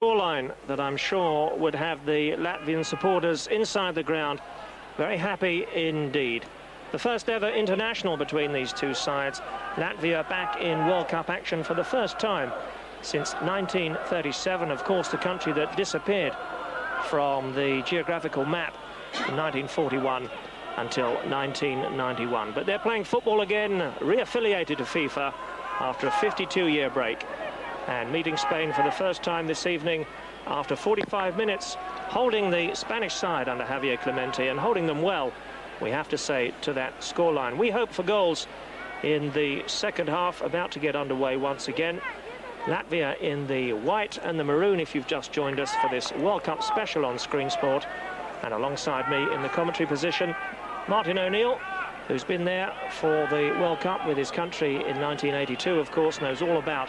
Scoreline that I'm sure would have the Latvian supporters inside the ground very happy indeed. The first ever international between these two sides. Latvia back in World Cup action for the first time since 1937. Of course, the country that disappeared from the geographical map in 1941 until 1991. But they're playing football again, re-affiliated to FIFA after a 52-year break. And meeting Spain for the first time this evening after 45 minutes, holding the Spanish side under Javier Clemente and holding them well, we have to say, to that scoreline. We hope for goals in the second half, about to get underway once again. Latvia in the white and the maroon, if you've just joined us for this World Cup special on Screen Sport. And alongside me in the commentary position, Martin O'Neill, who's been there for the World Cup with his country in 1982, of course, knows all about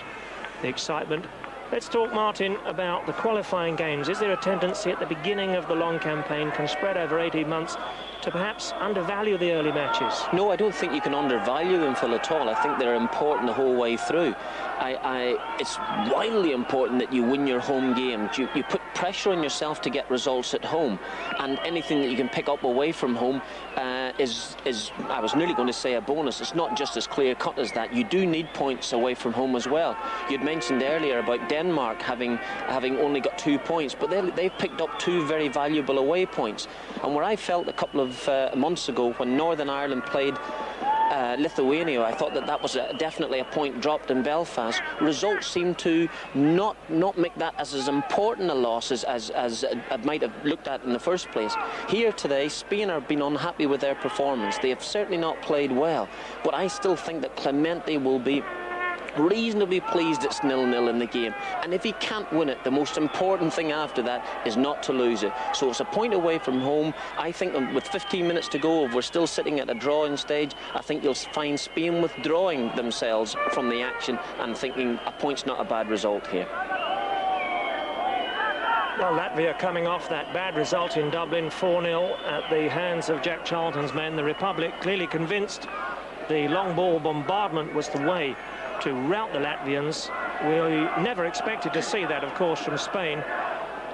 the excitement. Let's talk, Martin, about the qualifying games. Is there a tendency at the beginning of the long campaign, can spread over 18 months, to perhaps undervalue the early matches? No, I don't think you can undervalue them, Phil, at all. I think they're important the whole way through. It's widely important that you win your home games. You put pressure on yourself to get results at home, and anything that you can pick up away from home is, I was nearly going to say, a bonus. It's not just as clear-cut as that. You do need points away from home as well. You'd mentioned earlier about Denmark having only got 2 points, but they've picked up 2 very valuable away points. And where I felt a couple of months ago when Northern Ireland played Lithuania, I thought that was definitely a point dropped in Belfast. Results seem to not make that as important a loss as I might have looked at in the first place. Here today, Spain have been unhappy with their performance. They have certainly not played well, but I still think that Clemente will be reasonably pleased it's 0-0 in the game, and if he can't win it, the most important thing after that is not to lose it. So it's a point away from home. I think with 15 minutes to go, if we're still sitting at a drawing stage, I think you'll find Spain withdrawing themselves from the action and thinking a point's not a bad result here. Well, Latvia coming off that bad result in Dublin, 4-0 at the hands of Jack Charlton's men. The Republic clearly convinced the long ball bombardment was the way to rout the Latvians. We never expected to see that, of course, from Spain.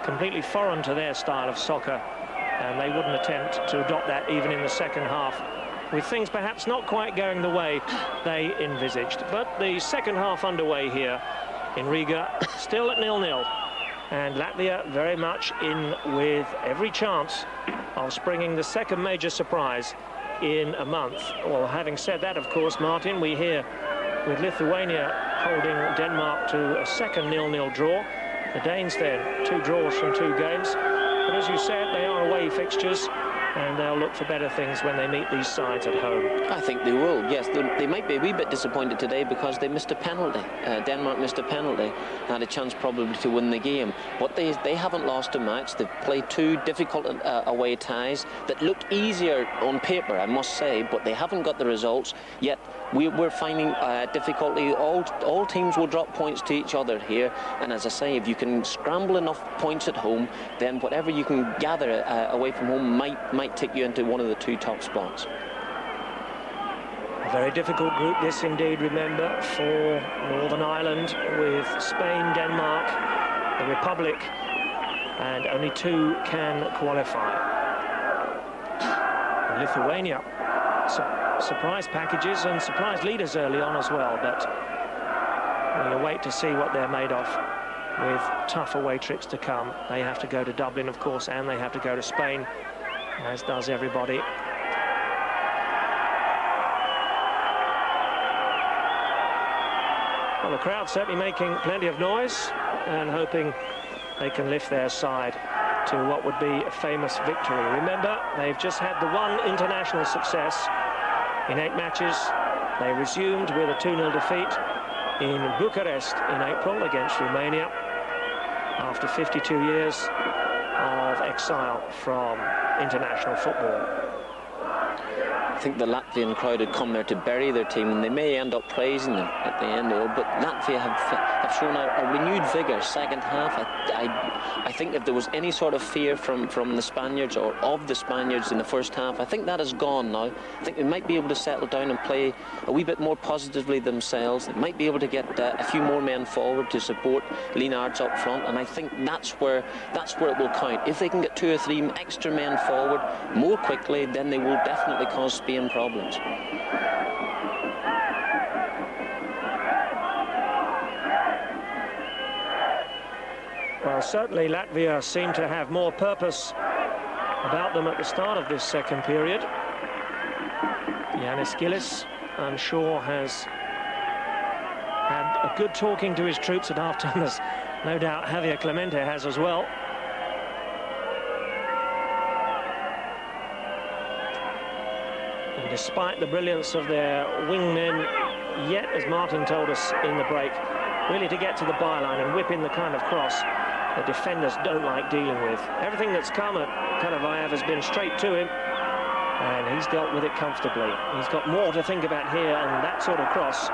Completely foreign to their style of soccer, and they wouldn't attempt to adopt that even in the second half, with things perhaps not quite going the way they envisaged. But the second half underway here in Riga, still at 0-0, and Latvia very much in with every chance of springing the second major surprise in a month. Well, having said that, of course, Martin, we hear with Lithuania holding Denmark to a second 0-0 draw. The Danes then 2 draws from 2 games. But as you said, they are away fixtures, and they'll look for better things when they meet these sides at home. I think they will, yes. They might be a wee bit disappointed today because they missed a penalty. Denmark missed a penalty, had a chance probably to win the game. But they haven't lost a match. They've played 2 difficult away ties that looked easier on paper, I must say, but they haven't got the results. Yet we're finding difficulty. All teams will drop points to each other here, and as I say, if you can scramble enough points at home, then whatever you can gather away from home might take you into one of the 2 top spots. A very difficult group this indeed, remember, for Northern Ireland, with Spain, Denmark, the Republic, and only 2 can qualify. And Lithuania, surprise packages and surprise leaders early on as well, but we'll wait to see what they're made of with tough away trips to come. They have to go to Dublin, of course, and they have to go to Spain, as does everybody. Well, the crowd certainly making plenty of noise and hoping they can lift their side to what would be a famous victory. Remember, they've just had the 1 international success in 8 matches. They resumed with a 2-0 defeat in Bucharest in April against Romania after 52 years of exile from international football. I think the Latvian crowd had come there to bury their team, and they may end up praising them at the end of it. But Latvia have shown a renewed vigour second half. I think if there was any sort of fear from the Spaniards or of the Spaniards in the first half, I think that is gone now. I think they might be able to settle down and play a wee bit more positively themselves. They might be able to get a few more men forward to support Lienards up front, and I think that's where it will count. If they can get 2 or 3 extra men forward more quickly, then they will definitely cause Spain problems. Well, certainly Latvia seem to have more purpose about them at the start of this second period. Yanis Gillis, I'm sure, has had a good talking to his troops at half-time, as no doubt Javier Clemente has as well. And despite the brilliance of their wingmen, yet, as Martin told us in the break, really to get to the byline and whip in the kind of cross the defenders don't like dealing with. Everything that's come at Kalavayev has been straight to him, and he's dealt with it comfortably. He's got more to think about here, and that sort of cross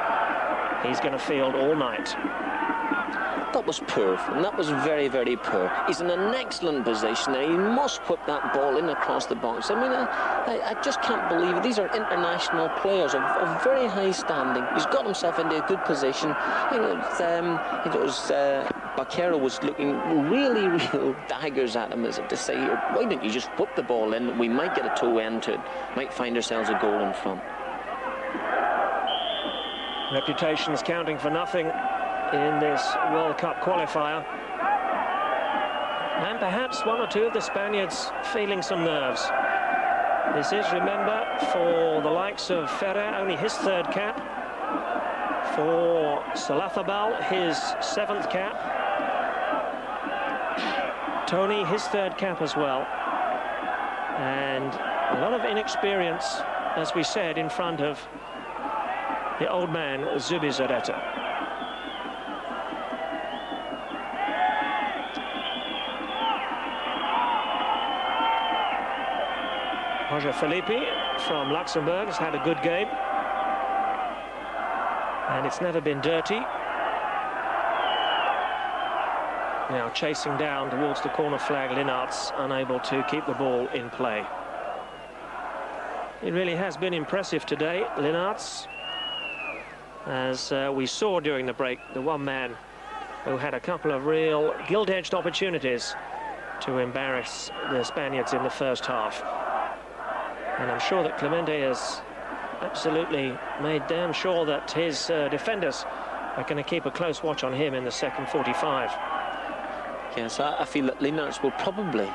he's going to field all night. That was poor, and that was very, very poor. He's in an excellent position there. He must put that ball in across the box. I mean, I just can't believe it. These are international players of very high standing. He's got himself into a good position. I think it was Bakero was looking really, real daggers at him, as if to say, why don't you just whip the ball in? We might get a toe end to it. Might find ourselves a goal in front. Reputation's counting for nothing in this World Cup qualifier, and perhaps 1 or 2 of the Spaniards feeling some nerves. This is, remember, for the likes of Ferrer, only his 3rd cap. For Salathabal, his 7th cap. Tony, his 3rd cap as well. And a lot of inexperience, as we said, in front of the old man, Zubizarreta. Roger Felipe from Luxembourg has had a good game, and it's never been dirty. Now chasing down towards the corner flag, Lienards unable to keep the ball in play. It really has been impressive today, Lienards, as we saw during the break, the one man who had a couple of real gilt-edged opportunities to embarrass the Spaniards in the first half. And I'm sure that Clemente has absolutely made damn sure that his defenders are going to keep a close watch on him in the second 45. Yes, I feel that Lienards will probably,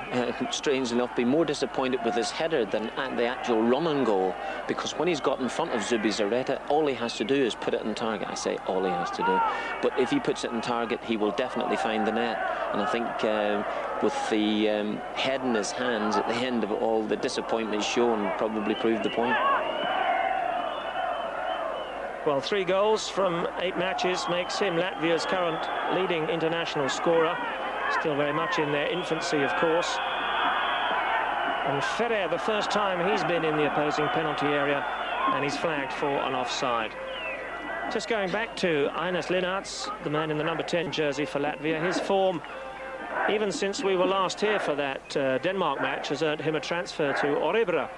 strangely enough, be more disappointed with his header than at the actual run and goal, because when he's got in front of Zubizarreta, all he has to do is put it in target. I say all he has to do, but if he puts it in target, he will definitely find the net. And I think with the head in his hands at the end of it all, the disappointment shown probably proved the point. Well, 3 goals from 8 matches makes him Latvia's current leading international scorer. Still very much in their infancy, of course. And Ferrer, the first time he's been in the opposing penalty area, and he's flagged for an offside. Just going back to Yanis Lienards, the man in the number 10 jersey for Latvia, his form, even since we were last here for that Denmark match, has earned him a transfer to Örebro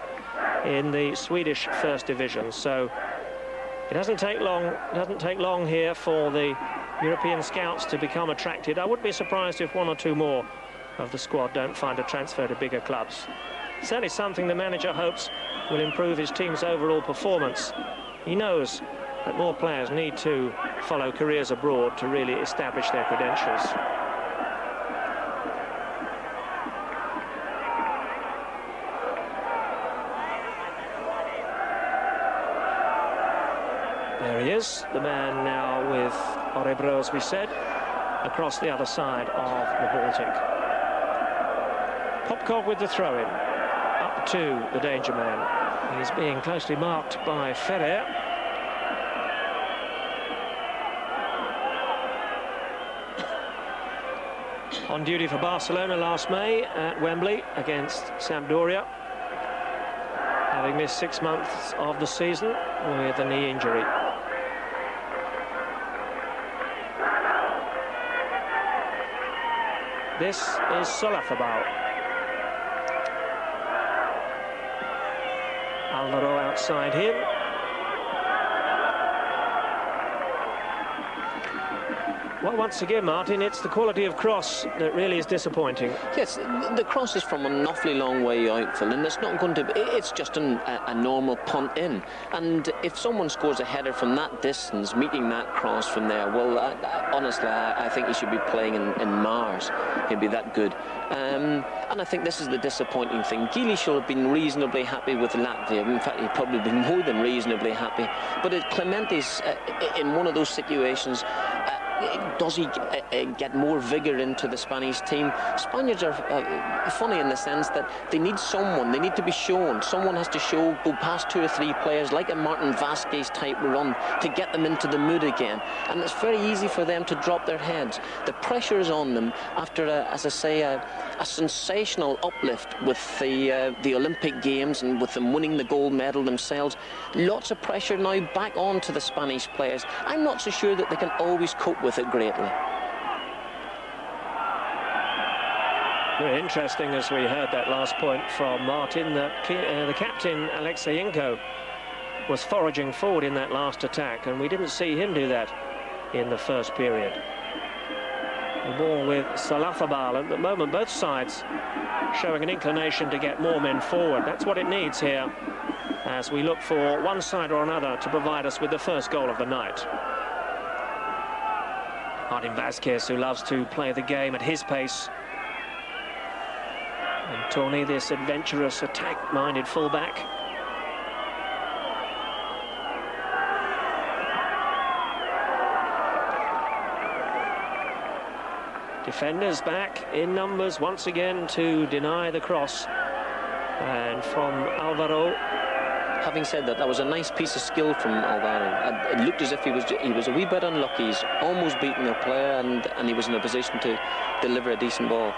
in the Swedish First Division. So it doesn't take long here for the European scouts to become attracted. I would be surprised if 1 or 2 more of the squad don't find a transfer to bigger clubs. Certainly something the manager hopes will improve his team's overall performance. He knows that more players need to follow careers abroad to really establish their credentials. There he is, the man now with Örebro, as we said, across the other side of the Baltic. Popkov with the throw-in, up to the danger man. He's being closely marked by Ferrer. On duty for Barcelona last May at Wembley against Sampdoria. having missed 6 months of the season with a knee injury. This is Solafabal. Alvaro outside him. Well, once again, Martin, it's the quality of cross that really is disappointing. Yes, the cross is from an awfully long way out, Phil, and it's not going to be, it's just a normal punt in. And if someone scores a header from that distance, meeting that cross from there, well, honestly, I think he should be playing in Mars. He'd be that good. And I think this is the disappointing thing. Gili should have been reasonably happy with Latvia. In fact, he'd probably been more than reasonably happy. But Clementi's in one of those situations. Does he get more vigour into the Spanish team? Spaniards are funny in the sense that they need someone, they need to be shown. Someone has to go past 2 or 3 players, like a Martin Vasquez type run, to get them into the mood again. And it's very easy for them to drop their heads. The pressure is on them after, as I say, a sensational uplift with the Olympic Games and with them winning the gold medal themselves. Lots of pressure now back onto the Spanish players. I'm not so sure that they can always cope with it greatly. Very interesting, as we heard that last point from Martin, that the captain Alexeyenko was foraging forward in that last attack, and we didn't see him do that in the first period. The ball with Solafabal. At the moment, both sides showing an inclination to get more men forward. That's what it needs here, as we look for one side or another to provide us with the first goal of the night. Martin Vasquez, who loves to play the game at his pace. And Tony, this adventurous, attack-minded fullback. Defenders back in numbers once again to deny the cross. And from Alvaro. Having said that, that was a nice piece of skill from Alvaro. It looked as if he was a wee bit unlucky. He's almost beaten their player, and he was in a position to deliver a decent ball.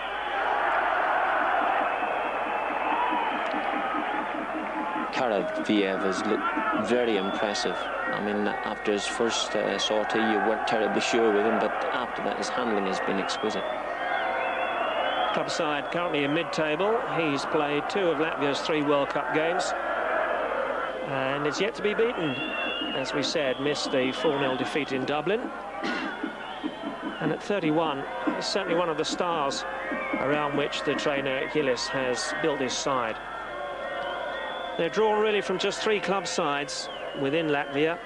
Karaviev has looked very impressive. I mean, after his first sortie, you weren't terribly sure with him, but after that, his handling has been exquisite. Club side currently in mid-table. He's played 2 of Latvia's 3 World Cup games. And it's yet to be beaten. As we said, missed the 4-0 defeat in Dublin. And at 31, he's certainly one of the stars around which the trainer Gillis has built his side. They're drawn really from just 3 club sides within Latvia.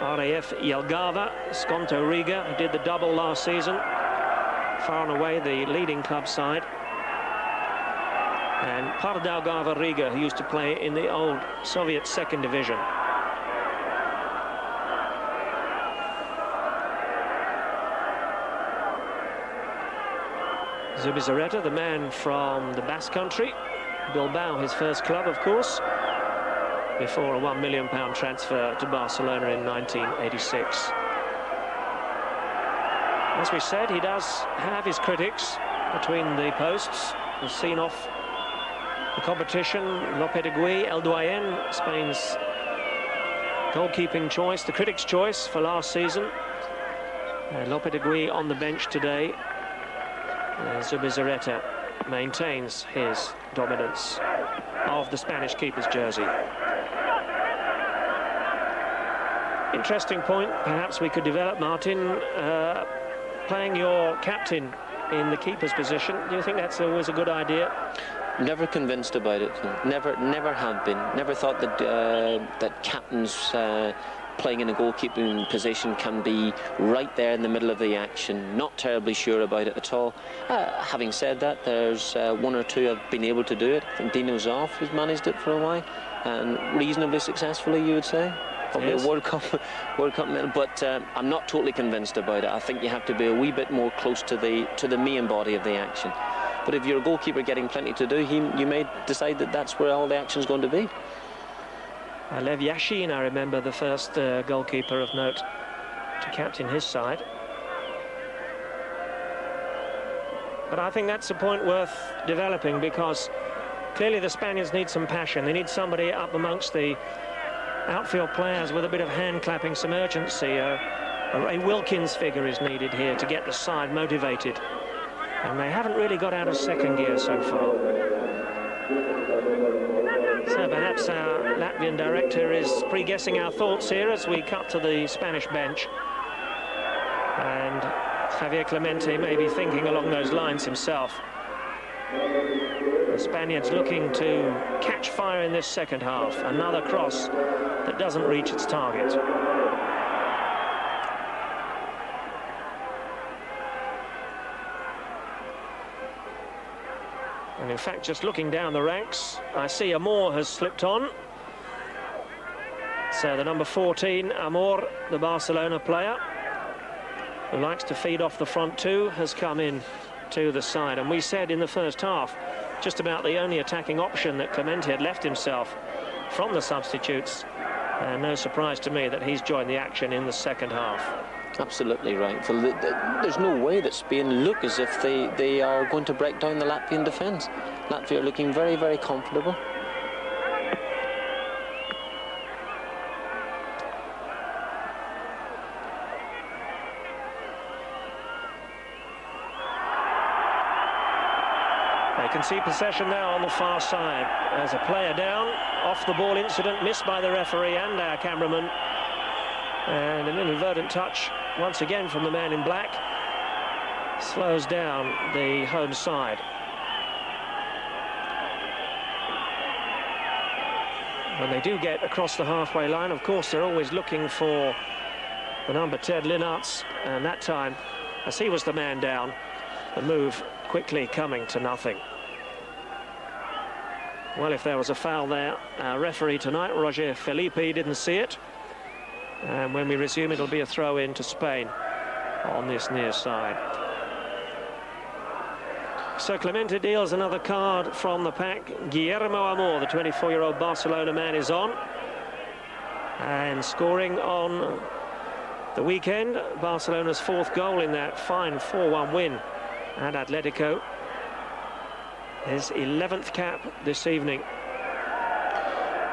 RAF Jelgava, Skonto Riga, who did the double last season. Far and away the leading club side. And Pārdaugava Riga, who used to play in the old Soviet 2nd Division. Zubizarreta, the man from the Basque Country. Bilbao, his first club, of course, before a £1 million transfer to Barcelona in 1986. As we said, he does have his critics between the posts. We've seen off the competition, Lopetegui, El Doyen, Spain's goalkeeping choice, the critics' choice for last season. Lopetegui on the bench today. Zubizarreta maintains his dominance of the Spanish keeper's jersey. Interesting point, perhaps we could develop, Martin, playing your captain in the keeper's position. Do you think that's always a good idea? Never convinced about it. Never have been. Never thought that that captains playing in a goalkeeping position can be right there in the middle of the action. Not terribly sure about it at all. Having said that, there's 1 or 2 have been able to do it. I think Dino Zoff has managed it for a while, and reasonably successfully, you would say. Probably yes. A World Cup medal, but I'm not totally convinced about it. I think you have to be a wee bit more close to the main body of the action. But if you're a goalkeeper getting plenty to do, you may decide that that's where all the action's going to be. Lev Yashin, I remember, the first goalkeeper of note to captain his side. But I think that's a point worth developing, because Clearly the Spaniards need some passion. They need somebody up amongst the outfield players with a bit of hand clapping, some urgency. A Ray Wilkins figure is needed here to get the side motivated. And they haven't really got out of second gear so far. So perhaps our Latvian director is pre-guessing our thoughts here as we cut to the Spanish bench. And Javier Clemente may be thinking along those lines himself. The Spaniards looking to catch fire in this second half. Another cross that doesn't reach its target. And in fact, just looking down the ranks, I see Amor has slipped on. So the number 14, Amor, the Barcelona player, who likes to feed off the front two, has come in to the side. And we said in the first half, just about the only attacking option that Clemente had left himself from the substitutes. And no surprise to me that he's joined the action in the second half. Absolutely right, Phil. There's no way that Spain look as if they are going to break down the Latvian defence. Latvia are looking very, very comfortable. They can see possession now on the far side. There's a player down, off the ball incident, missed by the referee and our cameraman. And an inadvertent touch once again from the man in black slows down the home side. When they do get across the halfway line, of course, they're always looking for the number 10, Linarts, and that time, as he was the man down, the move quickly coming to nothing. Well, if there was a foul there, our referee tonight, Roger Felipe, didn't see it. And when we resume, it'll be a throw-in to Spain on this near side. So Clemente deals another card from the pack. Guillermo Amor, the 24-year-old Barcelona man, is on. And scoring on the weekend, Barcelona's fourth goal in that fine 4-1 win at Atletico. His 11th cap this evening.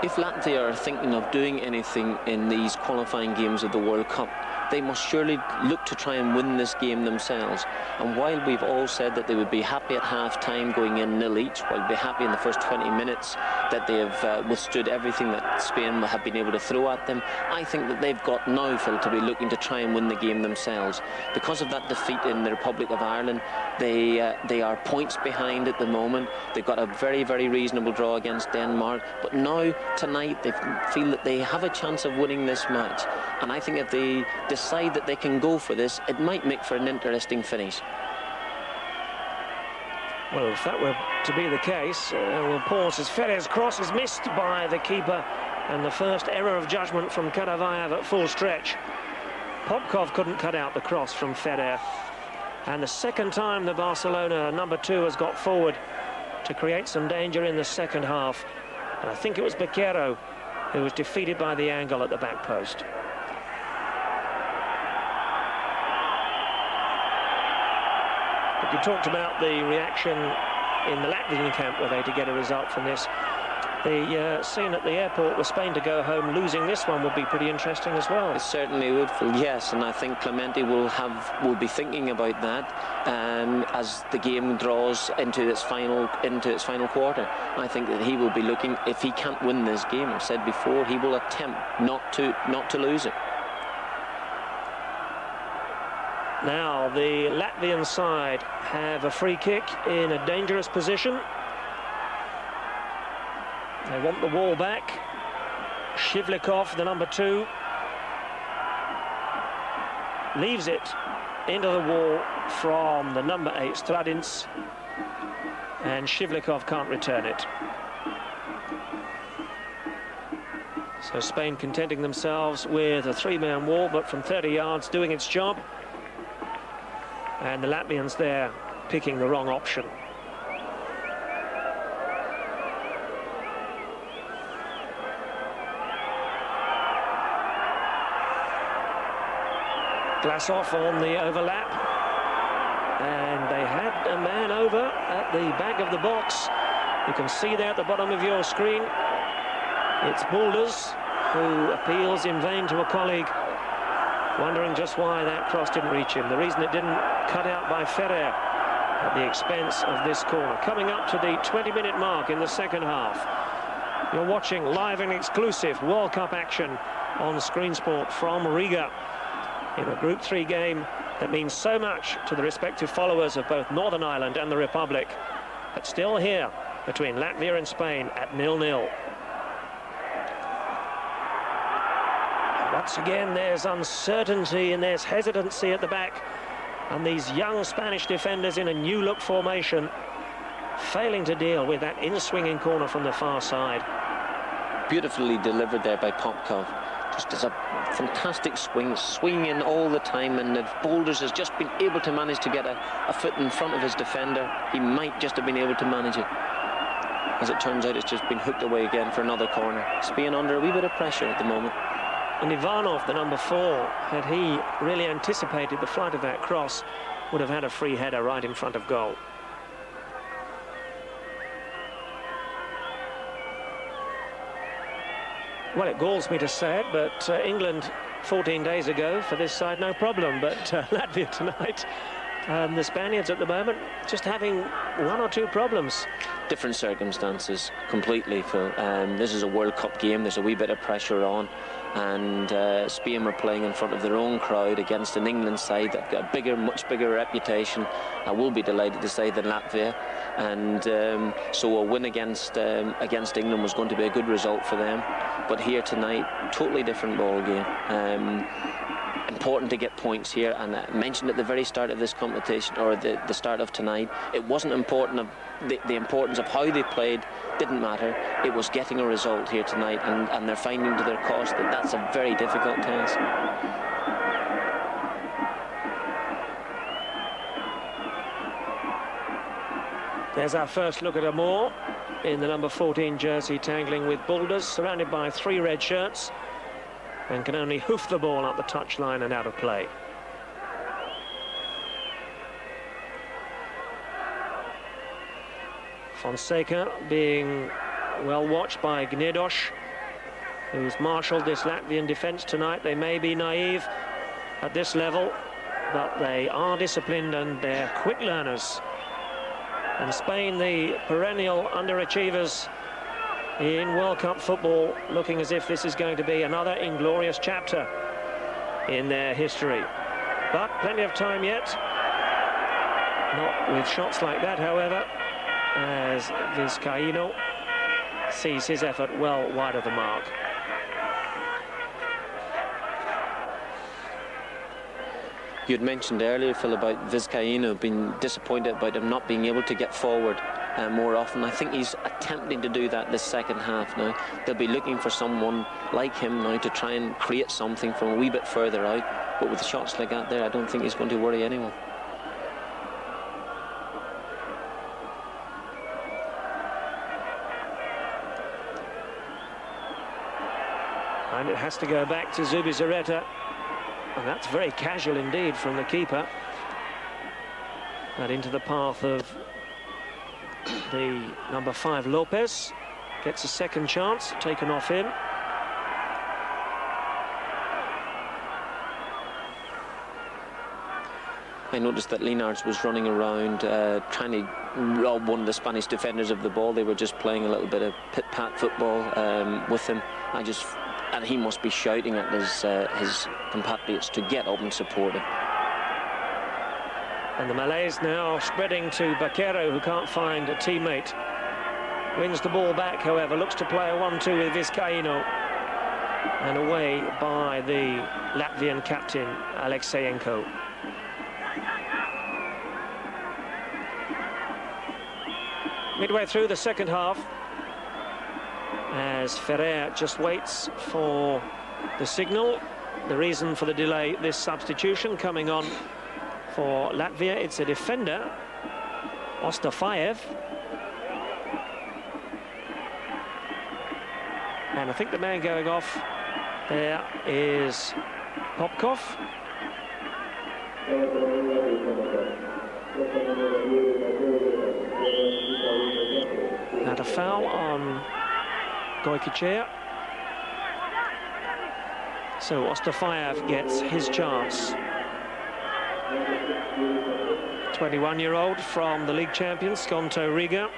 If Latvia are thinking of doing anything in these qualifying games of the World Cup, they must surely look to try and win this game themselves. And while we've all said that they would be happy at half-time going in 0 each, while be happy in the first 20 minutes that they have withstood everything that Spain have been able to throw at them, I think that they've got now, Phil, to be looking to try and win the game themselves. Because of that defeat in the Republic of Ireland, they are points behind at the moment. They've got a very, very reasonable draw against Denmark. But now, tonight, they feel that they have a chance of winning this match. And I think if they decide that they can go for this, it might make for an interesting finish. Well, if that were to be the case, we'll pause as Ferrer's cross is missed by the keeper, and the first error of judgment from Karavayev at full stretch. Popkov couldn't cut out the cross from Ferrer, and the second time the Barcelona number 2 has got forward to create some danger in the second half. And I think it was Bequero who was defeated by the angle at the back post. But you talked about the reaction in the Latvian camp, were they to get a result from this. The scene at the airport with Spain to go home losing this one would be pretty interesting as well. It certainly would, Phil, yes, and I think Clemente will be thinking about that as the game draws into its final quarter. I think that he will be looking, if he can't win this game, I've said before, he will attempt not to lose it. Now the Latvian side have a free kick in a dangerous position. They want the wall back. Shivlikov, the number 2, leaves it into the wall from the number 8, Stradins, and Shivlikov can't return it. So Spain contenting themselves with a 3-man wall, but from 30 yards doing its job. And the Latvians there picking the wrong option. Glasov on the overlap, and they had a man over at the back of the box You can see there at the bottom of your screen, it's Boulders who appeals in vain to a colleague, wondering just why that cross didn't reach him. The reason it didn't cut out by Ferrer at the expense of this corner. Coming up to the 20-minute mark in the second half. You're watching live and exclusive World Cup action on Screen Sport from Riga in a Group 3 game that means so much to the respective followers of both Northern Ireland and the Republic, but still here between Latvia and Spain at 0-0. Once again, there's uncertainty and there's hesitancy at the back, and these young Spanish defenders in a new look formation failing to deal with that in-swinging corner from the far side. Beautifully delivered there by Popkov. Just as a fantastic swing in all the time, and if Boulders has just been able to manage to get a foot in front of his defender, he might just have been able to manage it. As it turns out, it's just been hooked away again for another corner. Spain under a wee bit of pressure at the moment. And Ivanov, the number 4, had he really anticipated the flight of that cross, would have had a free header right in front of goal. Well, it galls me to say it, but England 14 days ago, for this side, no problem. But Latvia tonight, the Spaniards at the moment, just having 1 or 2 problems. Different circumstances completely, Phil. This is a World Cup game. There's a wee bit of pressure on. And Spain were playing in front of their own crowd against an England side that got a bigger, much bigger reputation, I will be delighted to say, than Latvia. And so a win against England was going to be a good result for them. But here tonight, totally different ball game. Important to get points here, and I mentioned at the very start of this competition, or the start of tonight, it wasn't important. The importance of how they played didn't matter. It was getting a result here tonight, and they're finding to their cost that that's a very difficult task. There's our first look at Amor in the number 14 jersey, tangling with Boulders, surrounded by 3 red shirts, and can only hoof the ball up the touchline and out of play. Fonseca being well watched by Gnedos, who's marshalled this Latvian defence tonight. They may be naive at this level, but they are disciplined and they're quick learners. And Spain, the perennial underachievers in World Cup football, looking as if this is going to be another inglorious chapter in their history. But plenty of time yet. Not with shots like that, however, as Vizcaíno sees his effort well wide of the mark. You had mentioned earlier, Phil, about Vizcaíno being disappointed about him not being able to get forward more often. I think he's attempting to do that this second half now. They'll be looking for someone like him now to try and create something from a wee bit further out. But with shots like that there, I don't think he's going to worry anyone. And it has to go back to Zubizarreta. And that's very casual indeed from the keeper. And into the path of the number 5, Lopez. Gets a second chance, taken off him. I noticed that Linards was running around trying to rob one of the Spanish defenders of the ball. They were just playing a little bit of pit-pat football with him. And he must be shouting at his compatriots to get up and support him. And the Malays now spreading to Baquero, who can't find a teammate. Wins the ball back, however, looks to play a 1-2 with Vizcaíno. And away by the Latvian captain, Alexeyenko. Midway through the second half, as Ferrer just waits for the signal. The reason for the delay, this substitution coming on for Latvia. It's a defender, Ostafayev. And I think the man going off there is Popkov. Now to foul on Goicoechea. So Ostafayev gets his chance. 21-year-old from the league champion, Skonto Riga.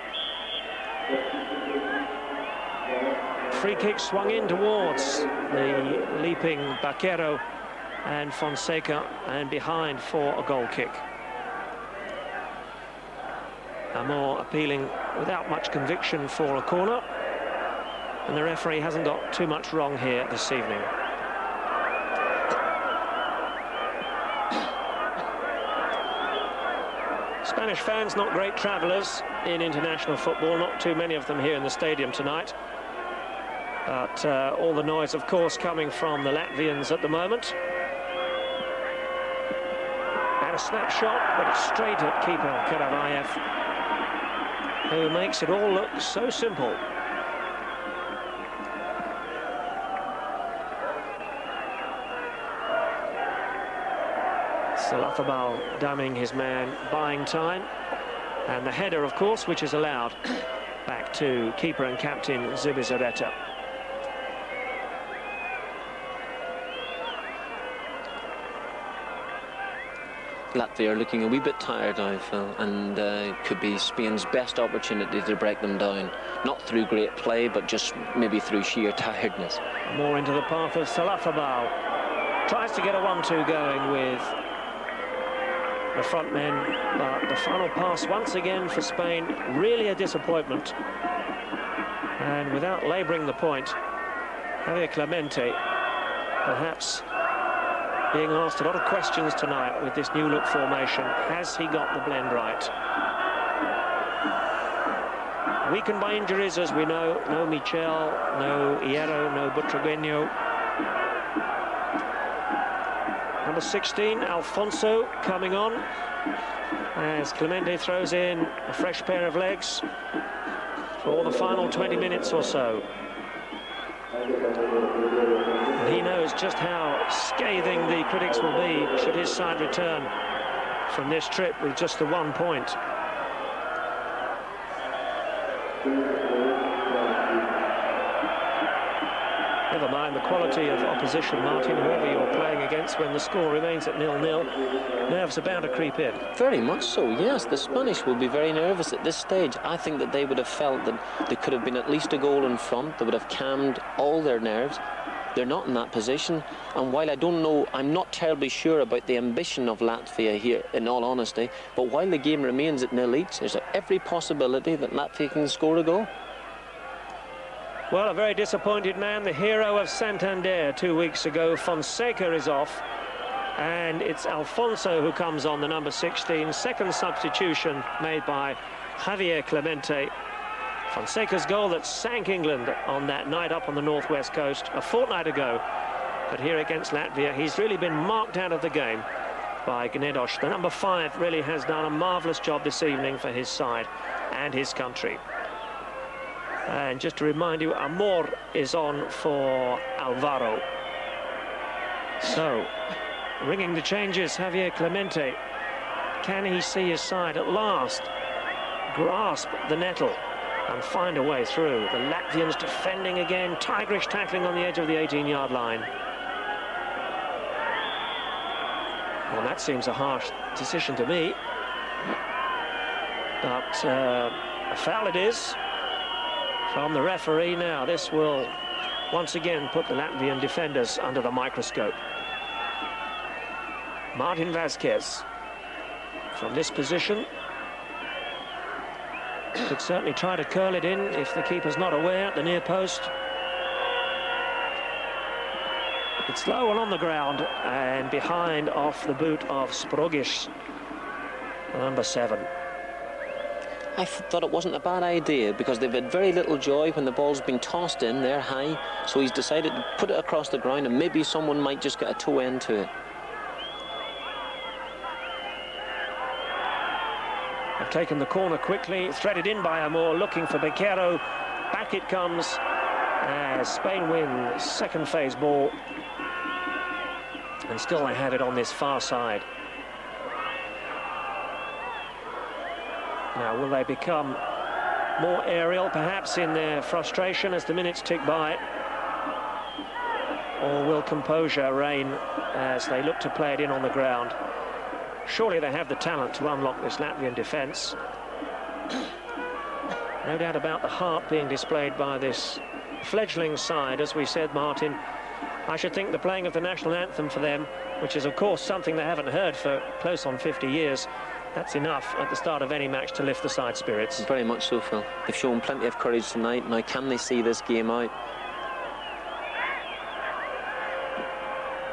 Free kick swung in towards the leaping Baquero and Fonseca, and behind for a goal kick. Amor appealing without much conviction for a corner, and the referee hasn't got too much wrong here this evening. Spanish fans, not great travellers in international football, not too many of them here in the stadium tonight. But all the noise, of course, coming from the Latvians at the moment. And a snapshot, but it's straight at keeper Karavayev, who makes it all look so simple. Salathabal damning his man, buying time. And the header, of course, which is allowed back to keeper and captain Zubizarreta. Latvia are looking a wee bit tired now, Phil, and could be Spain's best opportunity to break them down. Not through great play, but just maybe through sheer tiredness. More into the path of Salathabal. Tries to get a 1-2 going with the front men, but the final pass once again for Spain, really a disappointment. And without labouring the point, Javier Clemente perhaps being asked a lot of questions tonight with this new look formation. Has he got the blend right? Weakened by injuries, as we know. No Michel, no Hierro, no Butragueño. Number 16, Alfonso, coming on as Clemente throws in a fresh pair of legs for the final 20 minutes or so. And he knows just how scathing the critics will be should his side return from this trip with just the 1 point. Never mind the quality of opposition, Martin, whoever you're playing against when the score remains at 0-0. Nerves are bound to creep in. Very much so, yes. The Spanish will be very nervous at this stage. I think that they would have felt that they could have been at least a goal in front. They would have calmed all their nerves. They're not in that position. And while I don't know, I'm not terribly sure about the ambition of Latvia here, in all honesty, but while the game remains at 0 each, there's every possibility that Latvia can score a goal. Well, a very disappointed man, the hero of Santander 2 weeks ago. Fonseca is off, and it's Alfonso who comes on, the number 16. Second substitution made by Javier Clemente. Fonseca's goal that sank England on that night up on the northwest coast a fortnight ago. But here against Latvia, he's really been marked out of the game by Gnedos. The number 5 really has done a marvellous job this evening for his side and his country. And just to remind you, Amor is on for Alvaro. So, ringing the changes, Javier Clemente. Can he see his side at last grasp the nettle and find a way through? The Latvians defending again, tigerish tackling on the edge of the 18-yard line. Well, that seems a harsh decision to me. But a foul it is from the referee. Now this will once again put the Latvian defenders under the microscope. Martin Vazquez from this position could certainly try to curl it in if the keeper's not aware at the near post. It's low and on the ground and behind off the boot of Sprogish, number 7. I thought it wasn't a bad idea because they've had very little joy when the ball's been tossed in there high, so he's decided to put it across the ground and maybe someone might just get a toe end to it. They've taken the corner quickly, threaded in by Amor, looking for Baquero. Back it comes as Spain win second phase ball, and still they have it on this far side. Now, will they become more aerial, perhaps in their frustration as the minutes tick by? Or will composure reign as they look to play it in on the ground? Surely they have the talent to unlock this Latvian defence. No doubt about the heart being displayed by this fledgling side. As we said, Martin, I should think the playing of the national anthem for them, which is of course something they haven't heard for close on 50 years, that's enough at the start of any match to lift the side spirits. Very much so, Phil. They've shown plenty of courage tonight. Now can they see this game out?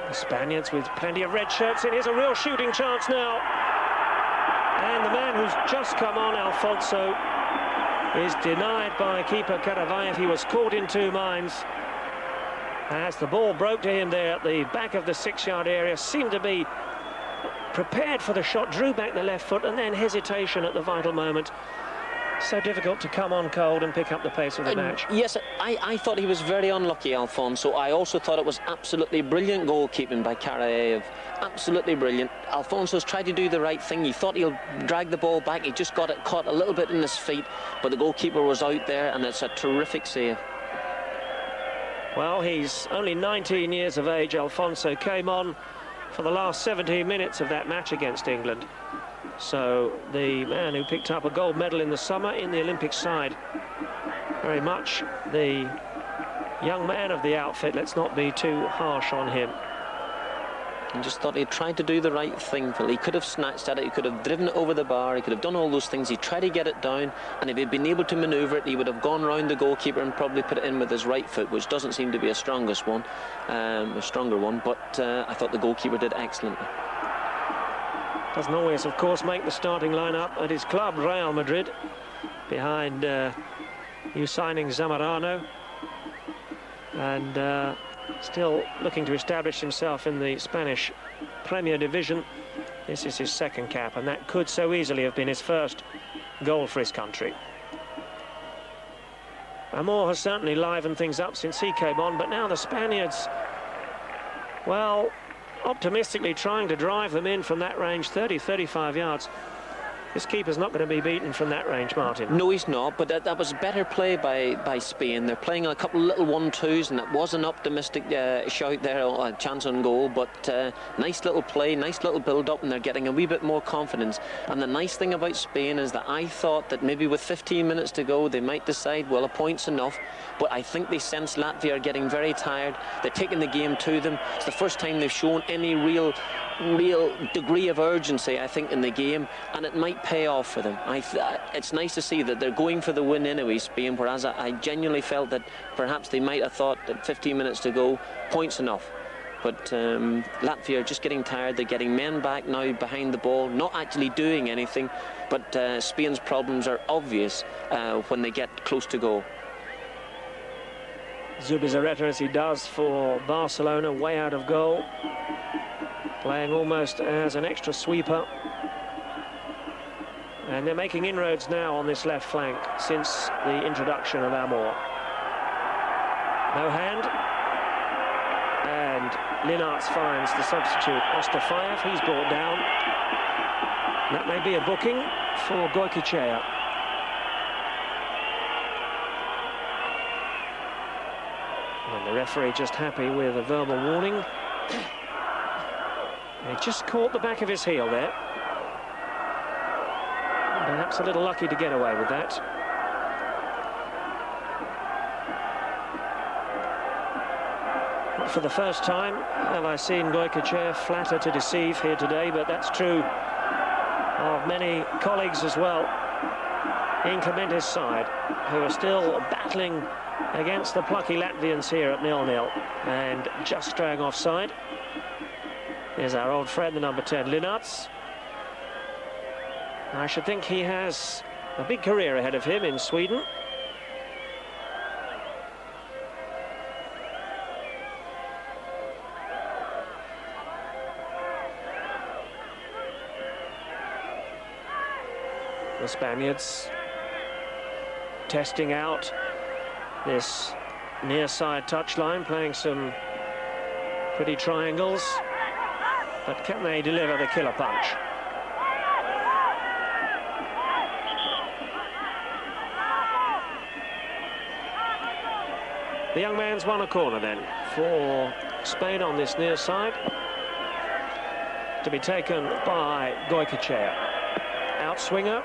The Spaniards with plenty of red shirts in. Here's a real shooting chance now. And the man who's just come on, Alfonso, is denied by keeper Karavayev. He was caught in two minds as the ball broke to him there at the back of the 6-yard area. Seemed to be prepared for the shot, drew back the left foot, and then hesitation at the vital moment. So difficult to come on cold and pick up the pace of the match. Yes, I thought he was very unlucky, Alfonso. I also thought it was absolutely brilliant goalkeeping by Karayev. Absolutely brilliant. Alfonso's tried to do the right thing. He thought he'll drag the ball back. He just got it caught a little bit in his feet, but the goalkeeper was out there, and it's a terrific save. Well, he's only 19 years of age. Alfonso came on for the last 17 minutes of that match against England. So the man who picked up a gold medal in the summer in the Olympic side, very much the young man of the outfit. Let's not be too harsh on him. I just thought he tried to do the right thing, Phil. He could have snatched at it, he could have driven it over the bar, he could have done all those things. He tried to get it down, and if he'd been able to manoeuvre it, he would have gone round the goalkeeper and probably put it in with his right foot, which doesn't seem to be a stronger one, but I thought the goalkeeper did excellently. Doesn't always, of course, make the starting lineup at his club, Real Madrid, behind new signing Zamorano, and still looking to establish himself in the Spanish Premier Division. This is his second cap, and that could so easily have been his first goal for his country. Amor has certainly livened things up since he came on, but now the Spaniards, well, optimistically trying to drive them in from that range, 30-35 yards. This keeper's not going to be beaten from that range, Martin. No, he's not, but that was better play by Spain. They're playing a couple of little 1-2s, and that was an optimistic shout there, a chance on goal, but nice little play, nice little build-up, and they're getting a wee bit more confidence. And the nice thing about Spain is that I thought that maybe with 15 minutes to go, they might decide, well, a point's enough, but I think they sense Latvia are getting very tired. They're taking the game to them. It's the first time they've shown any real degree of urgency, I think, in the game, and it might pay off for them. It's nice to see that they're going for the win anyway, Spain, whereas I genuinely felt that perhaps they might have thought that 15 minutes to go, points enough. But Latvia are just getting tired. They're getting men back now behind the ball, not actually doing anything, but Spain's problems are obvious when they get close to goal. Zubizarreta, as he does for Barcelona, way out of goal, playing almost as an extra sweeper. And they're making inroads now on this left flank since the introduction of Amor. No hand. And Linarts finds the substitute, Ostafayev. He's brought down. That may be a booking for Goicoechea. And the referee just happy with a verbal warning. He just caught the back of his heel there. Perhaps a little lucky to get away with that. Not for the first time have I seen Goicoechea flatter to deceive here today, but that's true of many colleagues as well in Clemente's side, who are still battling against the plucky Latvians here at 0-0, and just straying offside. Here's our old friend, the number 10, Linarts. I should think he has a big career ahead of him in Sweden. The Spaniards testing out this near side touchline, playing some pretty triangles, but can they deliver the killer punch? The young man's won a corner then for Spain on this near side, to be taken by Goikachea. Outswinger,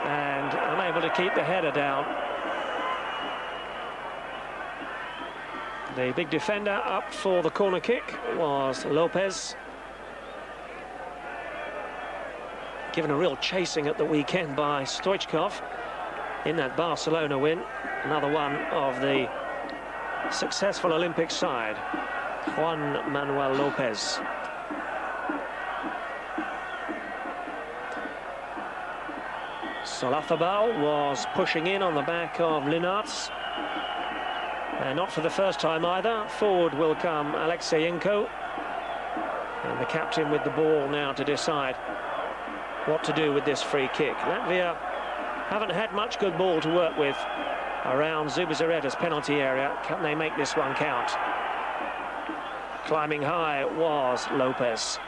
and unable to keep the header down. The big defender up for the corner kick was Lopez. Given a real chasing at the weekend by Stoichkov in that Barcelona win. Another one of the successful Olympic side, Juan Manuel Lopez. Solazabal was pushing in on the back of Linarts. And not for the first time either. Forward will come Alexeyenko. And the captain with the ball now to decide what to do with this free kick. Latvia haven't had much good ball to work with around Zubizarreta's penalty area. Can they make this one count? Climbing high was Lopez.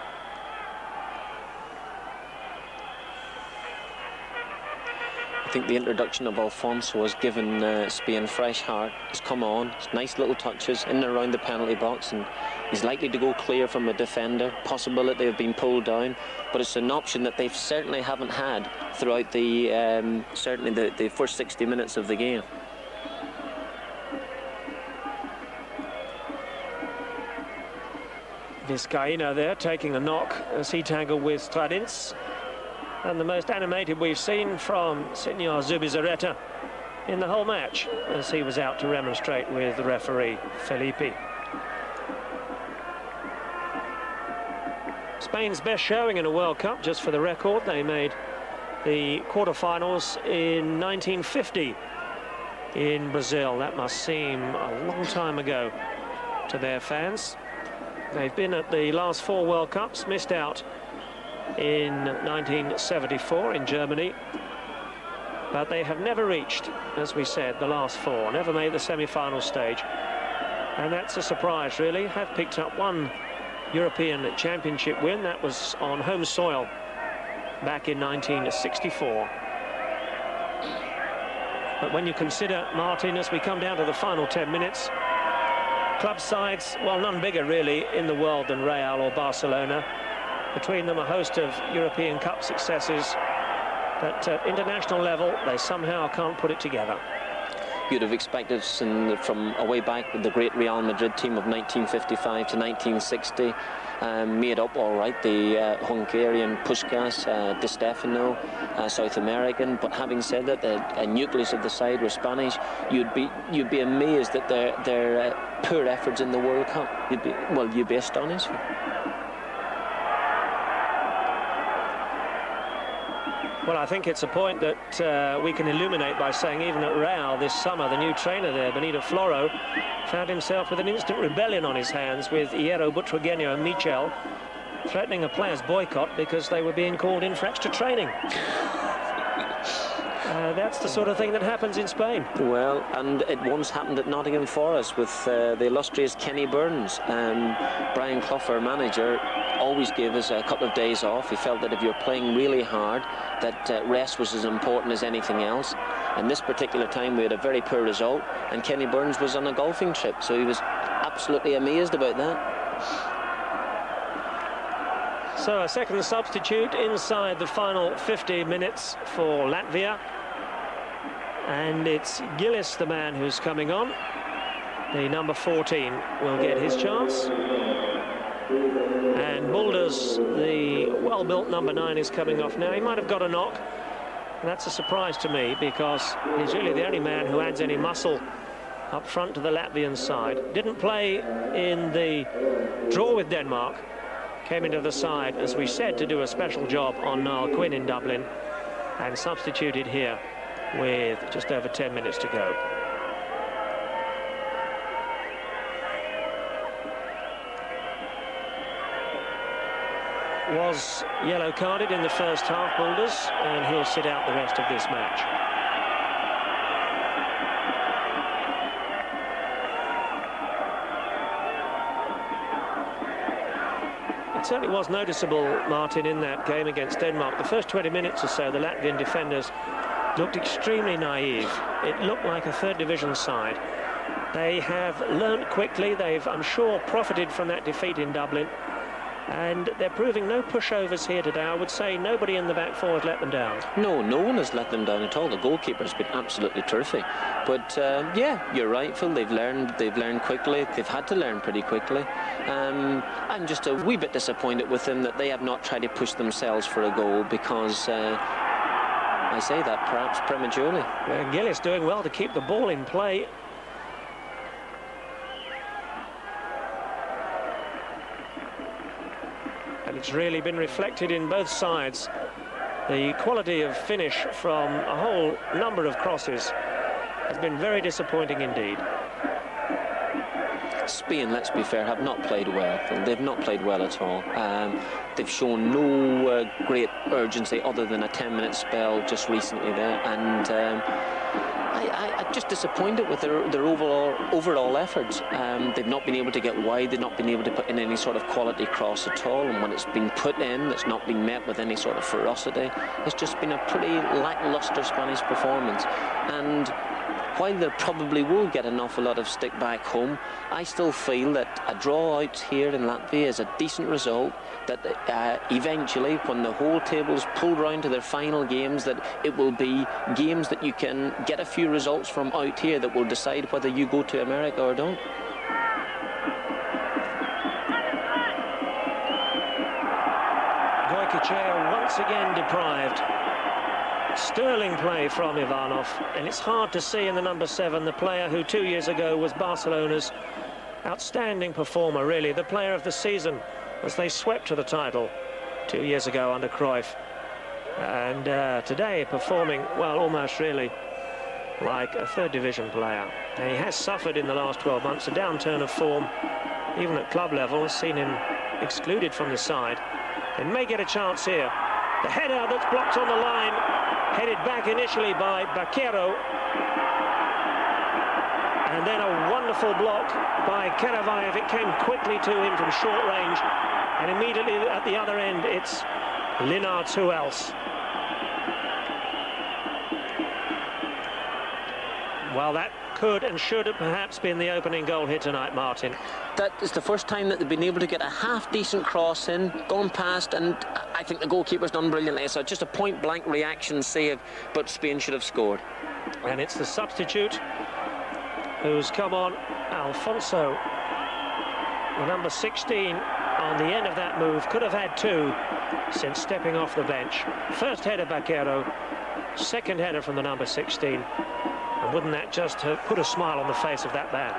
I think the introduction of Alfonso has given Spain fresh heart. He's come on, it's nice little touches in and around the penalty box, and he's likely to go clear from a defender. Possibility of being pulled down, but it's an option that they certainly haven't had throughout the the first 60 minutes of the game. Vizcaíno there taking a knock as he tangled with Stradins. And the most animated we've seen from Senor Zubizarreta in the whole match, as he was out to remonstrate with the referee, Felipe. Spain's best showing in a World Cup, just for the record. They made the quarterfinals in 1950 in Brazil. That must seem a long time ago to their fans. They've been at the last 4 World Cups, missed out in 1974 in Germany, but they have never reached, as we said, the last 4, never made the semi-final stage, and that's a surprise really. Have picked up 1 European Championship win, that was on home soil back in 1964. But when you consider, Martin, as we come down to the final 10 minutes, club sides, well, none bigger really in the world than Real or Barcelona. Between them a host of European Cup successes, but at international level they somehow can't put it together. You'd have expected from away back with the great Real Madrid team of 1955 to 1960, made up all right, the Hungarian Puskás, Di Stefano, South American. But having said that, the nucleus of the side were Spanish. You'd be amazed at their poor efforts in the World Cup. You'd be astonished. Well, I think it's a point that we can illuminate by saying even at Real this summer, the new trainer there, Benito Floro, found himself with an instant rebellion on his hands with Hierro Butragueño and Michel threatening a players' boycott because they were being called in for extra training. That's the sort of thing that happens in Spain. Well, and it once happened at Nottingham Forest with the illustrious Kenny Burns. Brian Clough, our manager, always gave us a couple of days off. He felt that if you're playing really hard, that rest was as important as anything else. And this particular time we had a very poor result, and Kenny Burns was on a golfing trip, so he was absolutely amazed about that. So a second substitute inside the final 50 minutes for Latvia. And it's Gillis, the man who's coming on. The number 14 will get his chance. And Boulders, the well-built number 9, is coming off now. He might have got a knock. And that's a surprise to me, because he's really the only man who adds any muscle up front to the Latvian side. Didn't play in the draw with Denmark. Came into the side, as we said, to do a special job on Niall Quinn in Dublin, and substituted here with just over 10 minutes to go. Was yellow carded in the first half, Boulders, and he'll sit out the rest of this match. It certainly was noticeable, Martin, in that game against Denmark. The first 20 minutes or so, the Latvian defenders looked extremely naive. It looked like a third division side. They have learnt quickly. They've, I'm sure, profited from that defeat in Dublin. And they're proving no pushovers here today. I would say nobody in the back four has let them down. No, no one has let them down at all. The goalkeeper's been absolutely terrific. But yeah, you're right, Phil. They've learned quickly. They've had to learn pretty quickly. I'm just a wee bit disappointed with them that they have not tried to push themselves for a goal, because I say that perhaps prematurely. Well, Gillis doing well to keep the ball in play. And it's really been reflected in both sides. The quality of finish from a whole number of crosses has been very disappointing indeed. Spain, let's be fair, have not played well. They've not played well at all. They've shown no great urgency other than a 10-minute spell just recently there, and I'm just disappointed with their overall efforts. They've not been able to get wide. They've not been able to put in any sort of quality cross at all, and when it's been put in, it's not been met with any sort of ferocity. It's just been a pretty lacklustre Spanish performance. And while they probably will get an awful lot of stick back home, I still feel that a draw out here in Latvia is a decent result, that eventually, when the whole table's pulled round to their final games, that it will be games that you can get a few results from out here that will decide whether you go to America or don't. Goicoechea once again deprived. Sterling play from Ivanov, and it's hard to see in the number 7, the player who 2 years ago was Barcelona's outstanding performer, really, the player of the season, as they swept to the title 2 years ago under Cruyff. And today performing, well, almost really like a third division player. And he has suffered in the last 12 months a downturn of form, even at club level. Has seen him excluded from the side. They may get a chance here. The header that's blocked on the line, headed back initially by Baquero, and then a wonderful block by Karavayev. It came quickly to him from short range, and immediately at the other end it's Linards. Who else? Well, that could and should have perhaps been the opening goal here tonight, Martin. That is the first time that they've been able to get a half-decent cross in, gone past, and I think the goalkeeper's done brilliantly. So just a point-blank reaction save, but Spain should have scored. And it's the substitute who's come on, Alfonso, the number 16, on the end of that move. Could have had 2 since stepping off the bench. First header Baquero, second header from the number 16. And wouldn't that just have put a smile on the face of that man?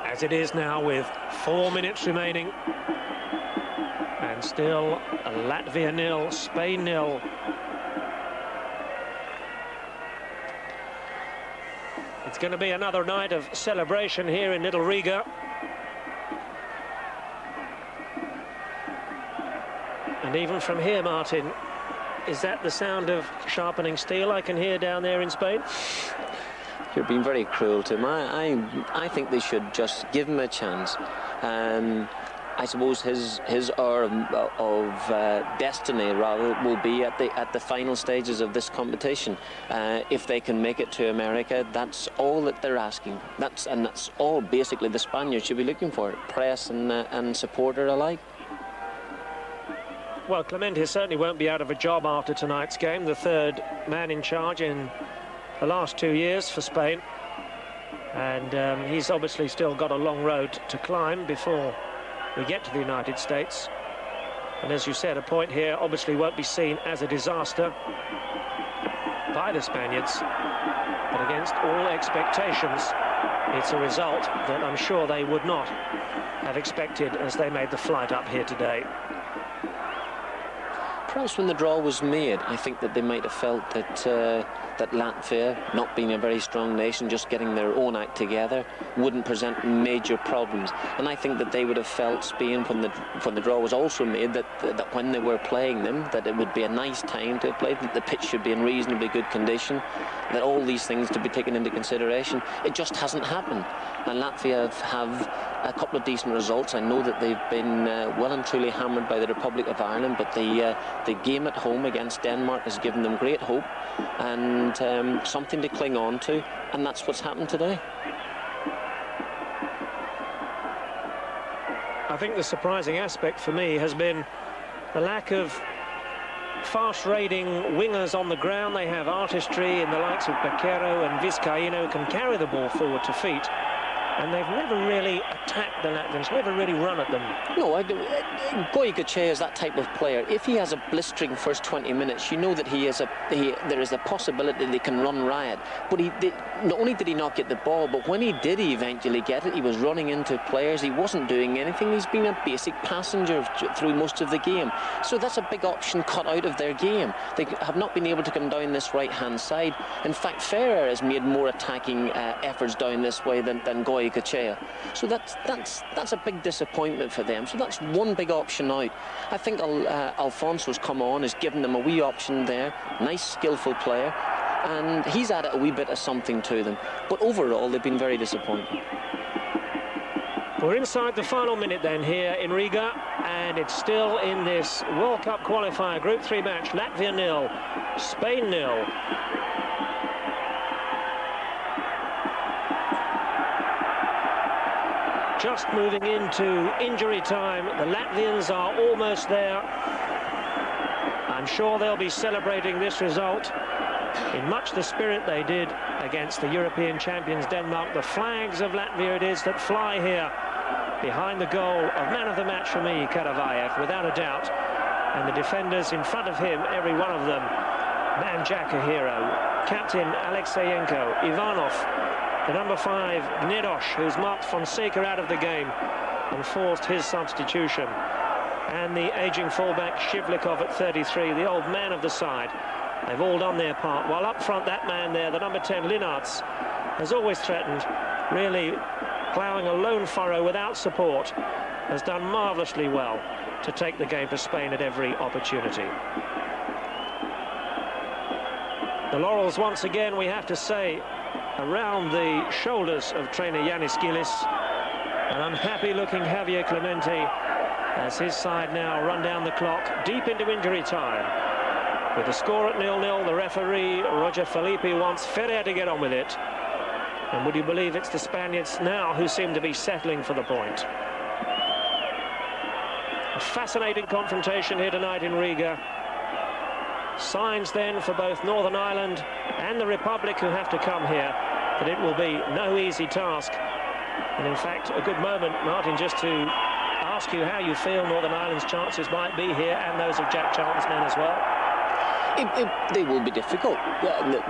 As it is now, with 4 minutes remaining, and still Latvia 0, Spain 0. It's going to be another night of celebration here in Little Riga. And even from here, Martin, is that the sound of sharpening steel I can hear down there in Spain? You're being very cruel to him. I think they should just give him a chance. I suppose his hour of destiny rather will be at the final stages of this competition. If they can make it to America, that's all that they're asking. That's all basically the Spaniards should be looking for, press and supporter alike. Well, Clemente certainly won't be out of a job after tonight's game, the third man in charge in the last 2 years for Spain, and he's obviously still got a long road to climb before we get to the United States. And as you said, a point here obviously won't be seen as a disaster by the Spaniards, but against all expectations, it's a result that I'm sure they would not have expected as they made the flight up here today. perhaps when the draw was made, I think that they might have felt that that Latvia, not being a very strong nation, just getting their own act together, wouldn't present major problems. And I think that they would have felt Spain, when the draw was also made, that when they were playing them, that it would be a nice time to play, that the pitch should be in reasonably good condition, that all these things to be taken into consideration. It just hasn't happened. And Latvia have a couple of decent results. I know that they've been well and truly hammered by the Republic of Ireland, but the game at home against Denmark has given them great hope and something to cling on to, and that's what's happened today. I think the surprising aspect for me has been the lack of fast-raiding wingers on the ground. They have artistry in the likes of Baquero and Vizcaíno, can carry the ball forward to feet, and they've never really attacked the Latvians, never really run at them. No, Goicoechea is that type of player. If he has a blistering first 20 minutes, you know that there is a possibility they can run riot. But not only did he not get the ball, but when he did eventually get it, he was running into players. He wasn't doing anything. He's been a basic passenger through most of the game. So that's a big option cut out of their game. They have not been able to come down this right-hand side. In fact, Ferrer has made more attacking efforts down this way than Goicoechea. So that's a big disappointment for them. So that's one big option out. I think Alfonso's come on, has given them a wee option there. Nice, skillful player, and he's added a wee bit of something to them. But overall, they've been very disappointing. We're inside the final minute then here in Riga, and it's still in this World Cup qualifier Group 3 match. Latvia 0, Spain 0. Just moving into injury time. The Latvians are almost there. I'm sure they'll be celebrating this result in much the spirit they did against the European champions Denmark. The flags of Latvia it is that fly here behind the goal of man of the match for me, Karavayev, without a doubt. And the defenders in front of him, every one of them, man Jack a hero. Captain Alexeyenko, Ivanov, the number 5, Gnedosh, who's marked Fonseca out of the game and forced his substitution. And the aging fullback Shivlikov at 33, the old man of the side. They've all done their part. While up front, that man there, the number 10, Linarts, has always threatened, really ploughing a lone furrow without support, has done marvellously well to take the game for Spain at every opportunity. The laurels, once again, we have to say, around the shoulders of trainer Yanis Gilis. An unhappy-looking Javier Clemente as his side now run down the clock deep into injury time. With the score at 0-0, the referee, Roger Felipe, wants Ferrer to get on with it. And would you believe it's the Spaniards now who seem to be settling for the point. A fascinating confrontation here tonight in Riga. Signs then for both Northern Ireland and the Republic who have to come here that it will be no easy task. And in fact, a good moment, Martin, just to ask you how you feel Northern Ireland's chances might be here, and those of Jack Charlton's men as well. They will be difficult.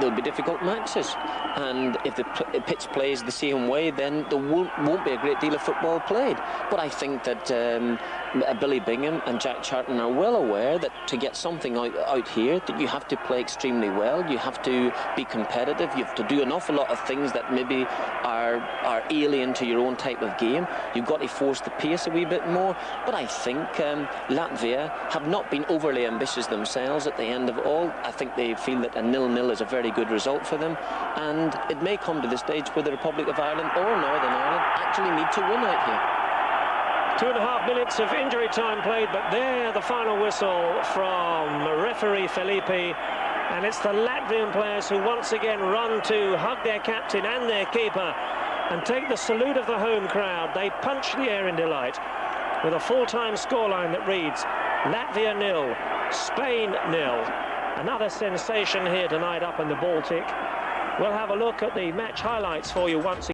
They'll be difficult matches, and if the pitch plays the same way, then there won't be a great deal of football played. But I think that Billy Bingham and Jack Charlton are well aware that to get something out here, that you have to play extremely well, you have to be competitive, you have to do an awful lot of things that maybe are alien to your own type of game. You've got to force the pace a wee bit more. But I think Latvia have not been overly ambitious themselves at the end of all. I think they feel that a 0-0 is a very good result for them, and it may come to the stage where the Republic of Ireland or Northern Ireland actually need to win out here. 2.5 minutes of injury time played, but there the final whistle from referee Felipe, and it's the Latvian players who once again run to hug their captain and their keeper and take the salute of the home crowd. They punch the air in delight with a full-time scoreline that reads Latvia 0, Spain 0. Another sensation here tonight up in the Baltic. We'll have a look at the match highlights for you once again.